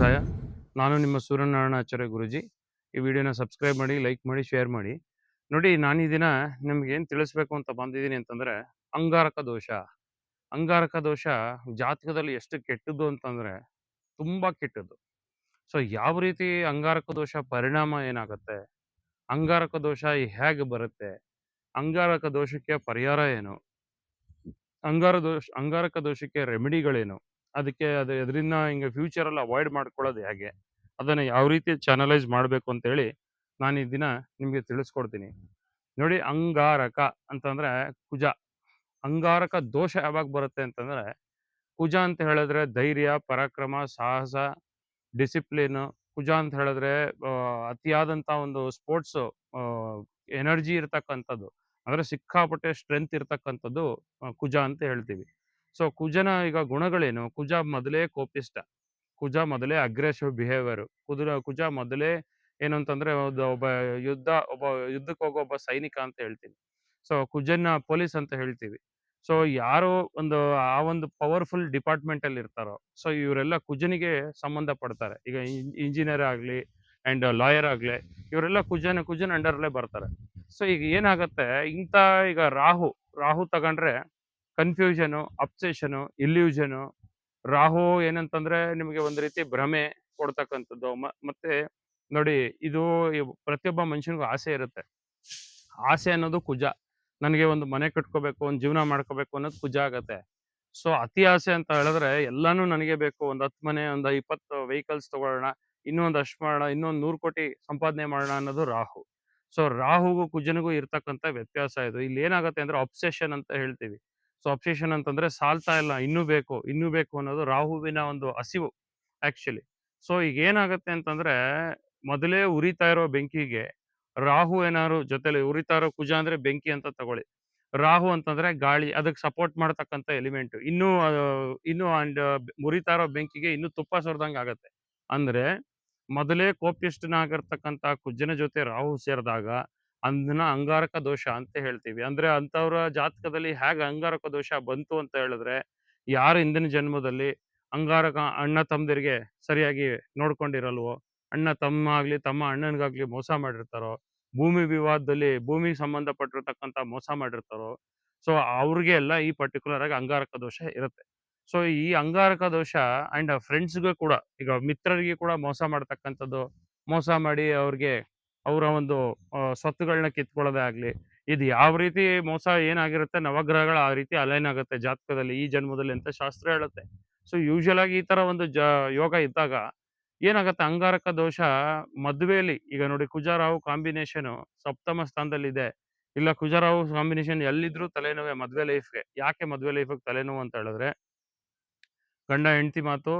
ವ್ಯವಸಾಯ. ನಾನು ನಿಮ್ಮ ಸೂರ್ಯನಾರಾಯಣಾಚಾರ್ಯ ಗುರೂಜಿ. ಈ ವಿಡಿಯೋನ ಸಬ್ಸ್ಕ್ರೈಬ್ ಮಾಡಿ, ಲೈಕ್ ಮಾಡಿ, ಶೇರ್ ಮಾಡಿ. ನೋಡಿ, ನಾನು ಈ ದಿನ ನಿಮ್ಗೇನು ತಿಳಿಸ್ಬೇಕು ಅಂತ ಬಂದಿದ್ದೀನಿ ಅಂತಂದರೆ, ಅಂಗಾರಕ ದೋಷ. ಅಂಗಾರಕ ದೋಷ ಜಾತಕದಲ್ಲಿ ಎಷ್ಟು ಕೆಟ್ಟದ್ದು ಅಂತಂದರೆ ತುಂಬ ಕೆಟ್ಟದ್ದು. ಸೊ ಯಾವ ರೀತಿ ಅಂಗಾರಕ ದೋಷ ಪರಿಣಾಮ ಏನಾಗುತ್ತೆ, ಅಂಗಾರಕ ದೋಷ ಹೇಗೆ ಬರುತ್ತೆ, ಅಂಗಾರಕ ದೋಷಕ್ಕೆ ಪರಿಹಾರ ಏನು, ಅಂಗಾರಕ ದೋಷಕ್ಕೆ ರೆಮಿಡಿಗಳೇನು, ಅದರಿಂದ ಹಿಂಗೆ ಫ್ಯೂಚರಲ್ಲಿ ಅವಾಯ್ಡ್ ಮಾಡ್ಕೊಳ್ಳೋದು ಹೇಗೆ, ಅದನ್ನು ಯಾವ ರೀತಿ ಚಾನಲೈಸ್ ಮಾಡಬೇಕು ಅಂತೇಳಿ ನಾನು ಈ ದಿನ ನಿಮಗೆ ತಿಳಿಸ್ಕೊಡ್ತೀನಿ. ನೋಡಿ, ಅಂಗಾರಕ ಅಂತಂದರೆ ಕುಜ. ಅಂಗಾರಕ ದೋಷ ಯಾವಾಗ ಬರುತ್ತೆ ಅಂತಂದರೆ, ಕುಜ ಅಂತ ಹೇಳಿದ್ರೆ ಧೈರ್ಯ, ಪರಾಕ್ರಮ, ಸಾಹಸ, ಡಿಸಿಪ್ಲಿನ್. ಕುಜ ಅಂತ ಹೇಳಿದ್ರೆ ಅತಿಯಾದಂಥ ಒಂದು ಸ್ಪೋರ್ಟ್ಸು ಎನರ್ಜಿ ಇರ್ತಕ್ಕಂಥದ್ದು, ಅಂದರೆ ಸಿಕ್ಕಾಪಟ್ಟೆ ಸ್ಟ್ರೆಂತ್ ಇರ್ತಕ್ಕಂಥದ್ದು ಕುಜ ಅಂತ ಹೇಳ್ತೀವಿ. ಸೊ ಕುಜನ ಈಗ ಗುಣಗಳೇನು? ಕುಜ ಮೊದಲೇ ಕೋಪಿಷ್ಟ, ಕುಜ ಮೊದಲೇ ಅಗ್ರೆಸಿವ್ ಬಿಹೇವಿಯರ್, ಕುಜ ಮೊದಲೇ ಏನು ಅಂತಂದ್ರೆ ಒಬ್ಬ ಯುದ್ಧಕ್ಕೆ ಹೋಗೋ ಒಬ್ಬ ಸೈನಿಕ ಅಂತ ಹೇಳ್ತೀವಿ. ಸೊ ಕುಜನ ಪೊಲೀಸ್ ಅಂತ ಹೇಳ್ತೀವಿ. ಸೊ ಯಾರು ಒಂದು ಪವರ್ಫುಲ್ ಡಿಪಾರ್ಟ್ಮೆಂಟ್ ಅಲ್ಲಿ ಇರ್ತಾರೋ, ಸೊ ಇವರೆಲ್ಲ ಕುಜನಿಗೆ ಸಂಬಂಧ ಪಡ್ತಾರೆ. ಈಗ ಇಂಜಿನಿಯರ್ ಆಗ್ಲಿ ಅಂಡ್ ಲಾಯರ್ ಆಗ್ಲಿ, ಇವರೆಲ್ಲ ಕುಜನ್ ಅಂಡರ್ಲೇ ಬರ್ತಾರೆ. ಸೊ ಈಗ ಏನಾಗತ್ತೆ, ಈಗ ರಾಹು ತಗೊಂಡ್ರೆ ಕನ್ಫ್ಯೂಷನು, ಅಬ್ಸೆಷನು, ಇಲ್ಯೂಷನು. ರಾಹು ಏನಂತಂದ್ರೆ ನಿಮಗೆ ಒಂದು ರೀತಿ ಭ್ರಮೆ ಕೊಡ್ತಕ್ಕಂಥದ್ದು. ಮತ್ತೆ ನೋಡಿ, ಇದು ಪ್ರತಿಯೊಬ್ಬ ಮನುಷ್ಯನಿಗೂ ಆಸೆ ಇರುತ್ತೆ. ಆಸೆ ಅನ್ನೋದು ಕುಜ. ನನಗೆ ಒಂದು ಮನೆ ಕಟ್ಕೋಬೇಕು, ಒಂದು ಜೀವನ ಮಾಡ್ಕೋಬೇಕು ಅನ್ನೋದು ಕುಜ ಆಗತ್ತೆ. ಸೊ ಅತಿ ಆಸೆ ಅಂತ ಹೇಳಿದ್ರೆ ಎಲ್ಲಾನು ನನಗೆ ಬೇಕು, ಒಂದು 10 ಮನೆ, ಒಂದು 20 ವೆಹಿಕಲ್ಸ್ ತಗೊಳ್ಳೋಣ, ಇನ್ನೊಂದು ಅಷ್ಟು ಮಾಡೋಣ, ಇನ್ನೊಂದು 100 ಕೋಟಿ ಸಂಪಾದನೆ ಮಾಡೋಣ ಅನ್ನೋದು ರಾಹು. ಸೊ ರಾಹುಗೂ ಕುಜನಿಗೂ ಇರ್ತಕ್ಕಂಥ ವ್ಯತ್ಯಾಸ ಇದು. ಇಲ್ಲಿ ಏನಾಗುತ್ತೆ ಅಂದ್ರೆ ಅಬ್ಸೆಷನ್ ಅಂತ ಹೇಳ್ತೀವಿ. ಸೊ ಅಬ್ಸೆಷನ್ ಅಂತಂದ್ರೆ ಸಾಲ್ತಾ ಇಲ್ಲ, ಇನ್ನೂ ಬೇಕು ಅನ್ನೋದು ರಾಹುವಿನ ಒಂದು ಹಸಿವು ಆಕ್ಚುಲಿ. ಸೊ ಈಗ ಏನಾಗುತ್ತೆ ಅಂತಂದ್ರೆ, ಮೊದಲೇ ಉರಿತಾ ಇರೋ ಬೆಂಕಿಗೆ ರಾಹು ಏನಾದ್ರು ಜೊತೆಲಿ, ಉರಿತಾ ಇರೋ ಕುಜ ಅಂದ್ರೆ ಬೆಂಕಿ ಅಂತ ತಗೊಳ್ಳಿ, ರಾಹು ಅಂತಂದ್ರೆ ಗಾಳಿ, ಅದಕ್ಕೆ ಸಪೋರ್ಟ್ ಮಾಡ್ತಕ್ಕಂಥ ಎಲಿಮೆಂಟ್. ಇನ್ನು ಅಂಡ್ ಉರಿತಾ ಇರೋ ಬೆಂಕಿಗೆ ಇನ್ನೂ ತುಪ್ಪ ಸುರಿದಂಗೆ ಆಗತ್ತೆ. ಅಂದ್ರೆ ಮೊದಲೇ ಕೋಪಿಷ್ಠನಾಗಿರ್ತಕ್ಕಂಥ ಕುಜನ ಜೊತೆ ರಾಹು ಸೇರಿದಾಗ ಅದನ್ನ ಅಂಗಾರಕ ದೋಷ ಅಂತ ಹೇಳ್ತೀವಿ. ಅಂದ್ರೆ ಅಂತವ್ರ ಜಾತಕದಲ್ಲಿ ಹೇಗೆ ಅಂಗಾರಕ ದೋಷ ಬಂತು ಅಂತ ಹೇಳಿದ್ರೆ, ಯಾರು ಹಿಂದಿನ ಜನ್ಮದಲ್ಲಿ ಅಂಗಾರಕ ಅಣ್ಣ ತಮ್ಮದಿರಿಗೆ ಸರಿಯಾಗಿ ನೋಡ್ಕೊಂಡಿರಲ್ವೋ, ಅಣ್ಣ ತಮ್ಮ ಆಗ್ಲಿ, ತಮ್ಮ ಅಣ್ಣನಿಗಾಗ್ಲಿ ಮೋಸ ಮಾಡಿರ್ತಾರೋ, ಭೂಮಿ ವಿವಾದದಲ್ಲಿ ಭೂಮಿಗೆ ಸಂಬಂಧಪಟ್ಟಿರ್ತಕ್ಕಂಥ ಮೋಸ ಮಾಡಿರ್ತಾರೋ, ಸೊ ಅವ್ರಿಗೆ ಎಲ್ಲ ಈ ಪರ್ಟಿಕ್ಯುಲರ್ ಆಗಿ ಅಂಗಾರಕ ದೋಷ ಇರುತ್ತೆ. ಸೊ ಈ ಅಂಗಾರಕ ದೋಷ ಅಂಡ್ ಫ್ರೆಂಡ್ಸ್ಗೂ ಕೂಡ, ಈಗ ಮಿತ್ರರಿಗೆ ಕೂಡ ಮೋಸ ಮಾಡ್ತಕ್ಕಂಥದ್ದು, ಮೋಸ ಮಾಡಿ ಅವ್ರಿಗೆ ಅವರ ಒಂದು ಸ್ವತ್ತುಗಳನ್ನ ಕಿತ್ಕೊಳ್ಳೋದೇ ಆಗ್ಲಿ, ಇದು ಯಾವ ರೀತಿ ಮೋಸ ಏನಾಗಿರುತ್ತೆ, ನವಗ್ರಹಗಳ ಆ ರೀತಿ ಅಲೈನ್ ಆಗುತ್ತೆ ಜಾತಕದಲ್ಲಿ ಈ ಜನ್ಮದಲ್ಲಿ ಅಂತ ಶಾಸ್ತ್ರ ಹೇಳುತ್ತೆ. ಸೊ ಯೂಶುವಲ್ ಆಗಿ ಈ ತರ ಒಂದು ಯೋಗ ಇದ್ದಾಗ ಏನಾಗುತ್ತೆ, ಅಂಗಾರಕ ದೋಷ ಮದುವೆಯಲ್ಲಿ, ಈಗ ನೋಡಿ ಕುಜರಾಹು ಕಾಂಬಿನೇಷನ್ ಸಪ್ತಮ ಸ್ಥಾನದಲ್ಲಿದೆ, ಇಲ್ಲ ಕುಜರಾಹು ಕಾಂಬಿನೇಷನ್ ಎಲ್ಲಿದ್ರು ತಲೆನೋವೇ ಮದುವೆ ಲೈಫ್ಗೆ. ಯಾಕೆ ಮದುವೆ ಲೈಫ್ಗೆ ತಲೆನೋವು ಅಂತ ಹೇಳಿದ್ರೆ, ಗಂಡ ಹೆಂಡತಿ ಮಾತು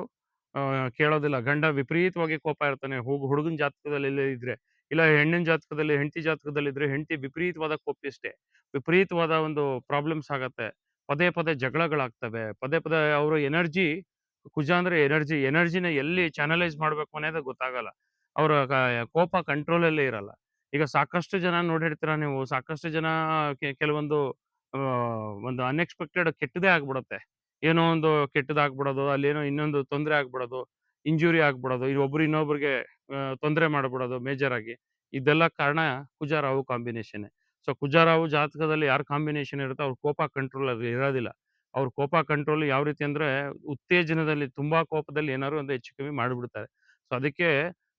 ಕೇಳೋದಿಲ್ಲ. ಗಂಡ ವಿಪರೀತವಾಗಿ ಕೋಪ ಇರ್ತಾನೆ. ಹುಡುಗನ ಜಾತಕದಲ್ಲಿ ಎಲ್ಲೇ ಇದ್ರೆ, ಇಲ್ಲ ಹೆಣ್ಣಿನ ಜಾತಕದಲ್ಲಿ, ಹೆಂಡತಿ ಜಾತಕದಲ್ಲಿ ಇದ್ರೆ, ಹೆಂಡತಿ ವಿಪರೀತವಾದ ಕೋಪಿಷ್ಟೆ, ವಿಪರೀತವಾದ ಒಂದು ಪ್ರಾಬ್ಲಮ್ಸ್ ಆಗತ್ತೆ. ಪದೇ ಪದೇ ಜಗಳಗಳಾಗ್ತವೆ. ಪದೇ ಪದೇ ಅವರು ಎನರ್ಜಿ, ಕುಜ ಅಂದ್ರೆ ಎನರ್ಜಿನ ಎಲ್ಲಿ ಚಾನಲೈಸ್ ಮಾಡ್ಬೇಕು ಅನ್ನೋದೇ ಗೊತ್ತಾಗಲ್ಲ. ಅವರ ಕೋಪ ಕಂಟ್ರೋಲ್ ಅಲ್ಲೇ ಇರಲ್ಲ. ಈಗ ಸಾಕಷ್ಟು ಜನ ನೋಡಿರ್ತೀರ ನೀವು, ಸಾಕಷ್ಟು ಜನ ಕೆಲವೊಂದು ಒಂದು ಅನ್ಎಕ್ಸ್ಪೆಕ್ಟೆಡ್ ಕೆಟ್ಟದೇ ಆಗ್ಬಿಡುತ್ತೆ. ಏನೋ ಒಂದು ಕೆಟ್ಟದಾಗ್ಬಿಡೋದು, ಅಲ್ಲೇನೋ ಇನ್ನೊಂದು ತೊಂದರೆ ಆಗ್ಬಿಡೋದು, ಇಂಜುರಿ ಆಗ್ಬಿಡೋದು, ಒಬ್ರು ಇನ್ನೊಬ್ರಿಗೆ ತೊಂದರೆ ಮಾಡ್ಬಿಡೋದು ಮೇಜರ್ ಆಗಿ. ಇದೆಲ್ಲ ಕಾರಣ ಕುಜ ರಾಹು ಕಾಂಬಿನೇಷನ್. ಸೊ ಕುಜ ರಾಹು ಜಾತಕದಲ್ಲಿ ಯಾರ್ ಕಾಂಬಿನೇಷನ್ ಇರುತ್ತೋ ಅವ್ರ ಕೋಪ ಕಂಟ್ರೋಲ್ ಅಲ್ಲಿ ಇರೋದಿಲ್ಲ. ಅವ್ರ ಕೋಪ ಕಂಟ್ರೋಲ್ ಯಾವ ರೀತಿ ಅಂದ್ರೆ, ಉತ್ತೇಜನದಲ್ಲಿ, ತುಂಬಾ ಕೋಪದಲ್ಲಿ ಏನಾದ್ರು ಒಂದು ಹೆಚ್ಚು ಕಮ್ಮಿ ಮಾಡ್ಬಿಡ್ತಾರೆ. ಸೊ ಅದಕ್ಕೆ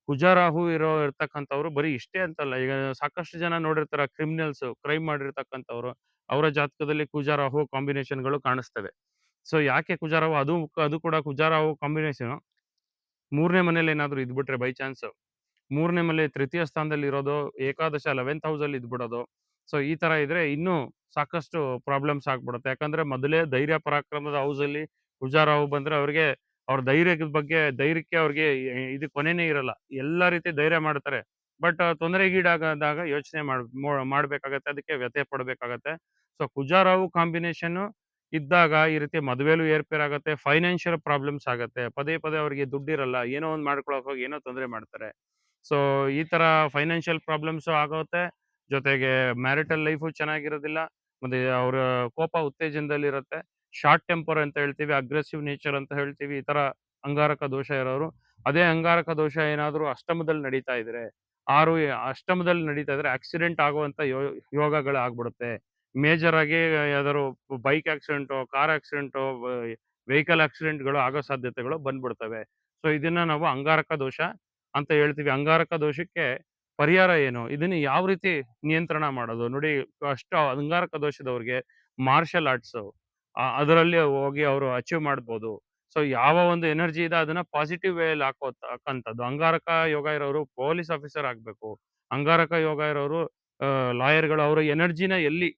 ಕುಜ ರಾಹು ಇರ್ತಕ್ಕಂಥವ್ರು ಬರೀ ಇಷ್ಟೇ ಅಂತಲ್ಲ, ಈಗ ಸಾಕಷ್ಟು ಜನ ನೋಡಿರ್ತಾರ, ಕ್ರಿಮಿನಲ್ಸ್, ಕ್ರೈಮ್ ಮಾಡಿರ್ತಕ್ಕಂಥವ್ರು, ಅವರ ಜಾತಕದಲ್ಲಿ ಕುಜ ರಾಹು ಕಾಂಬಿನೇಷನ್ಗಳು ಕಾಣಿಸ್ತವೆ. ಸೊ ಯಾಕೆ ಕುಜಾರಾವು, ಅದು ಕೂಡ ಕುಜಾರಾವು ಕಾಂಬಿನೇಷನ್ 3ನೇ ಮನೇಲಿ ಏನಾದ್ರು ಇದ್ಬಿಟ್ರೆ ಬೈ ಚಾನ್ಸ್, 3ನೇ ಮನೆ ತೃತೀಯ ಸ್ಥಾನದಲ್ಲಿ ಇರೋದು, ಏಕಾದಶ 11th ಹೌಸ್ ಅಲ್ಲಿ ಇದ್ಬಿಡೋದು. ಸೊ ಈ ತರ ಇದ್ರೆ ಇನ್ನೂ ಸಾಕಷ್ಟು ಪ್ರಾಬ್ಲಮ್ಸ್ ಆಗ್ಬಿಡುತ್ತೆ. ಯಾಕಂದ್ರೆ ಮೊದಲೇ ಧೈರ್ಯ ಪರಾಕ್ರಮದ ಹೌಸ್ ಅಲ್ಲಿ ಕುಜಾರಾವು ಬಂದ್ರೆ ಅವ್ರಿಗೆ, ಅವ್ರ ಧೈರ್ಯಕ್ಕೆ ಅವ್ರಿಗೆ ಇದು ಕೊನೆನೇ ಇರಲ್ಲ. ಎಲ್ಲಾ ರೀತಿ ಧೈರ್ಯ ಮಾಡ್ತಾರೆ. ಬಟ್ ತೊಂದರೆಗೀಡಾಗದಾಗ ಯೋಚನೆ ಮಾಡ್ಬೇಕಾಗತ್ತೆ, ಅದಕ್ಕೆ ವ್ಯಥೆ ಪಡ್ಬೇಕಾಗತ್ತೆ. ಸೊ ಕುಜಾರಾವು ಕಾಂಬಿನೇಷನ್ ಇದ್ದಾಗ ಈ ರೀತಿ ಮದುವೆಲೂ ಏರ್ಪೇರಾಗತ್ತೆ, ಫೈನಾನ್ಷಿಯಲ್ ಪ್ರಾಬ್ಲಮ್ಸ್ ಆಗತ್ತೆ. ಪದೇ ಪದೇ ಅವರಿಗೆ ದುಡ್ಡಿರಲ್ಲ, ಏನೋ ಒಂದು ಮಾಡ್ಕೊಳಕ್ ಹೋಗಿ ಏನೋ ತೊಂದರೆ ಮಾಡ್ತಾರೆ. ಸೊ ಈ ತರ ಫೈನಾನ್ಷಿಯಲ್ ಪ್ರಾಬ್ಲಮ್ಸ್ ಆಗುತ್ತೆ. ಜೊತೆಗೆ ಮ್ಯಾರಿಟಲ್ ಲೈಫು ಚೆನ್ನಾಗಿರೋದಿಲ್ಲ. ಮತ್ತೆ ಅವರ ಕೋಪ ಉತ್ತೇಜನದಲ್ಲಿರುತ್ತೆ. ಶಾರ್ಟ್ ಟೆಂಪರ್ ಅಂತ ಹೇಳ್ತೀವಿ, ಅಗ್ರೆಸಿವ್ ನೇಚರ್ ಅಂತ ಹೇಳ್ತೀವಿ. ಈ ತರ ಅಂಗಾರಕ ದೋಷ ಇರೋರು ಅದೇ ಅಂಗಾರಕ ದೋಷ ಏನಾದ್ರು ಅಷ್ಟಮದಲ್ಲಿ ನಡೀತಾ ಇದ್ರೆ, ಆರು ಅಷ್ಟಮದಲ್ಲಿ ನಡೀತಾ ಇದ್ರೆ ಆಕ್ಸಿಡೆಂಟ್ ಆಗುವಂತ ಯೋಗಗಳು ಆಗ್ಬಿಡುತ್ತೆ. ಮೇಜರ್ ಆಗಿ ಯಾವ್ದಾದ್ರು ಬೈಕ್ ಆಕ್ಸಿಡೆಂಟೋ, ಕಾರ್ ಆಕ್ಸಿಡೆಂಟೋ, ವೆಹಿಕಲ್ ಆಕ್ಸಿಡೆಂಟ್‌ಗಳು ಆಗೋ ಸಾಧ್ಯತೆಗಳು ಬಂದ್ಬಿಡ್ತವೆ. ಸೊ ಇದನ್ನ ನಾವು ಅಂಗಾರಕ ದೋಷ ಅಂತ ಹೇಳ್ತೀವಿ. ಅಂಗಾರಕ ದೋಷಕ್ಕೆ ಪರಿಹಾರ ಏನು? ಇದನ್ನ ಯಾವ ರೀತಿ ನಿಯಂತ್ರಣ ಮಾಡೋದು? ನೋಡಿ, ಅಷ್ಟು ಅಂಗಾರಕ ದೋಷದವ್ರಿಗೆ ಮಾರ್ಷಲ್ ಆರ್ಟ್ಸ್ ಅದರಲ್ಲಿ ಹೋಗಿ ಅವರು ಅಚೀವ್ ಮಾಡ್ಬೋದು. ಸೊ ಯಾವ ಒಂದು ಎನರ್ಜಿ ಇದೆ ಅದನ್ನ ಪಾಸಿಟಿವ್ ವೇಯಲ್ಲಿ ಹಾಕೋತಕ್ಕಂಥದ್ದು. ಅಂಗಾರಕ ಯೋಗ ಇರೋರು ಪೊಲೀಸ್ ಆಫೀಸರ್ ಆಗ್ಬೇಕು. ಅಂಗಾರಕ ಯೋಗ ಇರೋರು ಲಾಯರ್‌ಗಳು. ಅವ್ರ ಎನರ್ಜಿನ ಎಲ್ಲಿ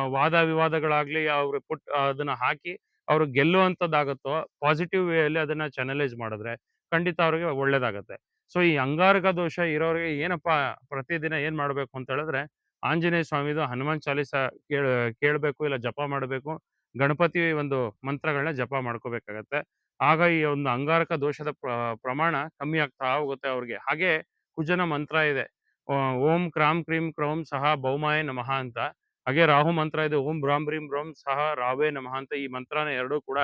ವಾದ ವಿವಾದಗಳಾಗ್ಲಿ ಅವ್ರು ಅದನ್ನ ಹಾಕಿ ಅವ್ರು ಗೆಲ್ಲುವಂಥದ್ದಾಗುತ್ತೋ ಪಾಸಿಟಿವ್ ವೇಯಲ್ಲಿ ಅದನ್ನ ಚಾನಲೈಸ್ ಮಾಡಿದ್ರೆ ಖಂಡಿತ ಅವ್ರಿಗೆ ಒಳ್ಳೇದಾಗತ್ತೆ. ಸೊ ಈ ಅಂಗಾರಕ ದೋಷ ಇರೋರಿಗೆ ಏನಪ್ಪಾ ಪ್ರತಿದಿನ ಏನ್ ಮಾಡ್ಬೇಕು ಅಂತ ಹೇಳಿದ್ರೆ, ಆಂಜನೇಯ ಸ್ವಾಮಿದು ಹನುಮಾನ್ ಚಾಲೀಸ ಕೇಳ್ ಕೇಳ್ಬೇಕು, ಇಲ್ಲ ಜಪ ಮಾಡ್ಬೇಕು. ಗಣಪತಿ ಒಂದು ಮಂತ್ರಗಳನ್ನ ಜಪ ಮಾಡ್ಕೋಬೇಕಾಗತ್ತೆ. ಆಗ ಈ ಒಂದು ಅಂಗಾರಕ ದೋಷದ ಪ್ರಮಾಣ ಕಮ್ಮಿ ಆಗ್ತಾ ಹೋಗುತ್ತೆ ಅವ್ರಿಗೆ. ಹಾಗೆ ಕುಜನ ಮಂತ್ರ ಇದೆ. ಓಂ ಕ್ರಾಂ ಕ್ರೀಂ ಕ್ರೌಂ ಸಹ ಭೌಮಾಯ ನಮಃ ಅಂತ. ಹಾಗೆ ರಾಹು ಮಂತ್ರ ಇದೆ. ಓಂ ಭ್ರಾಂ ಭ್ರೀಂ ಭ್ರೌಂ ಸಹ ರಾವೇ ನಮಃ ಅಂತ. ಈ ಮಂತ್ರನ ಎರಡೂ ಕೂಡ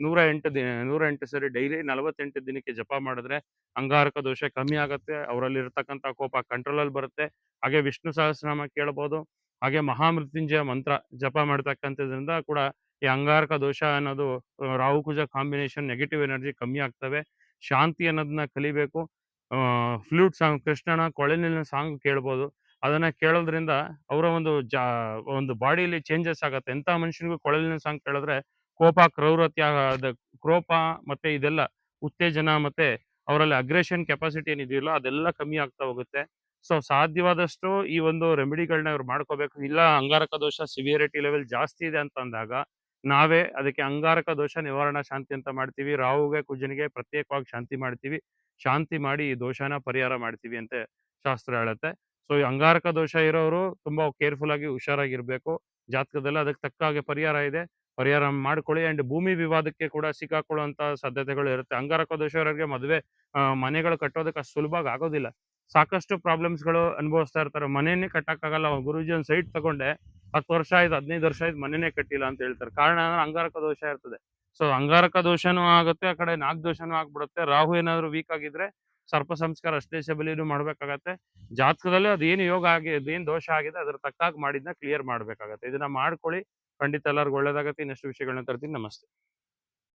108 ಸರಿ ಡೈಲಿ 48 ದಿನಕ್ಕೆ ಜಪ ಮಾಡಿದ್ರೆ ಅಂಗಾರಕ ದೋಷ ಕಮ್ಮಿ ಆಗತ್ತೆ. ಅವರಲ್ಲಿರ್ತಕ್ಕಂಥ ಕೋಪ ಕಂಟ್ರೋಲಲ್ಲಿ ಬರುತ್ತೆ. ಹಾಗೆ ವಿಷ್ಣು ಸಹಸ್ರನಾಮ ಕೇಳ್ಬೋದು. ಹಾಗೆ ಮಹಾಮೃತ್ಯುಂಜಯ ಮಂತ್ರ ಜಪ ಮಾಡ್ತಕ್ಕಂಥದ್ರಿಂದ ಕೂಡ ಈ ಅಂಗಾರಕ ದೋಷ ಅನ್ನೋದು ರಾಹು ಕುಜ ಕಾಂಬಿನೇಷನ್ ನೆಗೆಟಿವ್ ಎನರ್ಜಿ ಕಮ್ಮಿ ಆಗ್ತವೆ. ಶಾಂತಿ ಅನ್ನೋದನ್ನ ಕಲಿಬೇಕು. ಫ್ಲೂಟ್ ಸಾಂಗ್, ಕೃಷ್ಣನ ಕೊಳಲಿನ ಸಾಂಗ್ ಕೇಳ್ಬೋದು. ಅದನ್ನ ಕೇಳೋದ್ರಿಂದ ಅವರ ಒಂದು ಬಾಡಿಯಲ್ಲಿ ಚೇಂಜಸ್ ಆಗತ್ತೆ. ಎಂಥ ಮನುಷ್ಯನಿಗೂ ಕೊಳಲಿನ ಸಾಂಗ್ ಕೇಳಿದ್ರೆ ಕೋಪ, ಕ್ರೋಪ ಮತ್ತೆ ಇದೆಲ್ಲ ಉತ್ತೇಜನ ಮತ್ತೆ ಅವರಲ್ಲಿ ಅಗ್ರೆಷನ್ ಕೆಪಾಸಿಟಿ ಏನಿದೆಯಲ್ಲ ಅದೆಲ್ಲ ಕಮ್ಮಿ ಆಗ್ತಾ ಹೋಗುತ್ತೆ. ಸೊ ಸಾಧ್ಯವಾದಷ್ಟು ಈ ಒಂದು ರೆಮಿಡಿಗಳನ್ನ ಇವ್ರು ಮಾಡ್ಕೋಬೇಕು. ಇಲ್ಲ ಅಂಗಾರಕ ದೋಷ ಸಿವಿಯರಿಟಿ ಲೆವೆಲ್ ಜಾಸ್ತಿ ಇದೆ ಅಂತ ಅಂದಾಗ ನಾವೇ ಅದಕ್ಕೆ ಅಂಗಾರಕ ದೋಷ ನಿವಾರಣಾ ಶಾಂತಿ ಅಂತ ಮಾಡ್ತೀವಿ. ರಾಹುಗೆ ಕುಜನಿಗೆ ಪ್ರತ್ಯೇಕವಾಗಿ ಶಾಂತಿ ಮಾಡ್ತೀವಿ. ಶಾಂತಿ ಮಾಡಿ ಈ ದೋಷನ ಪರಿಹಾರ ಮಾಡ್ತೀವಿ ಅಂತ ಶಾಸ್ತ್ರ ಹೇಳುತ್ತೆ. ಸೊ ಈ ಅಂಗಾರಕ ದೋಷ ಇರೋರು ತುಂಬಾ ಕೇರ್ಫುಲ್ ಆಗಿ ಹುಷಾರಾಗಿರ್ಬೇಕು. ಜಾತಕದಲ್ಲಿ ಅದಕ್ಕೆ ತಕ್ಕ ಹಾಗೆ ಪರಿಹಾರ ಇದೆ. ಪರಿಹಾರ ಮಾಡ್ಕೊಳ್ಳಿ. ಅಂಡ್ ಭೂಮಿ ವಿವಾದಕ್ಕೆ ಕೂಡ ಸಿಕ್ಕಾಕೊಳ್ಳುವಂತ ಸಾಧ್ಯತೆಗಳು ಇರುತ್ತೆ. ಅಂಗಾರಕ ದೋಷ ಇರೋರಿಗೆ ಮನೆಗಳು ಕಟ್ಟೋದಕ್ಕೆ ಅಷ್ಟು ಸುಲಭವಾಗಿ ಆಗೋದಿಲ್ಲ. ಸಾಕಷ್ಟು ಪ್ರಾಬ್ಲಮ್ಸ್‌ಗಳು ಅನುಭವಿಸ್ತಾ ಇರ್ತಾರೆ. ಮನೆಯನ್ನೇ ಕಟ್ಟಕ್ಕಾಗಲ್ಲ. ಗುರೂಜಿ ಒಂದು ಸೈಟ್ ತಗೊಂಡೆ 10 ವರ್ಷ ಆಯ್ತು, 15 ವರ್ಷ ಆಯ್ತು ಮನೆನೇ ಕಟ್ಟಿಲ್ಲ ಅಂತ ಹೇಳ್ತಾರೆ. ಕಾರಣ ಅಂದ್ರೆ ಅಂಗಾರಕ ದೋಷ ಇರ್ತದೆ. ಸೊ ಅಂಗಾರಕ ದೋಷನೂ ಆಗುತ್ತೆ, ಆ ಕಡೆ ನಾಗ ದೋಷನೂ ಆಗ್ಬಿಡುತ್ತೆ. ರಾಹು ಏನಾದ್ರು ವೀಕ್ ಆಗಿದ್ರೆ ಸರ್ಪ ಸಂಸ್ಕಾರ ಅಷ್ಟೇಶ ಬಲಿನೂ ಮಾಡ್ಬೇಕಾಗತ್ತೆ. ಜಾತಕದಲ್ಲಿ ಅದೇನು ಯೋಗ ಅದೇನು ದೋಷ ಆಗಿದೆ ಅದ್ರ ತಕ್ಕಾಗಿ ಮಾಡಿದ್ನ ಕ್ಲಿಯರ್ ಮಾಡ್ಬೇಕಾಗತ್ತೆ. ಇದನ್ನ ಮಾಡ್ಕೊಳ್ಳಿ. ಖಂಡಿತ ಎಲ್ಲರಿಗೂ ಒಳ್ಳೇದಾಗತ್ತೆ. ಇನ್ನಷ್ಟು ವಿಷಯಗಳನ್ನ ತರ್ತೀನಿ. ನಮಸ್ತೆ.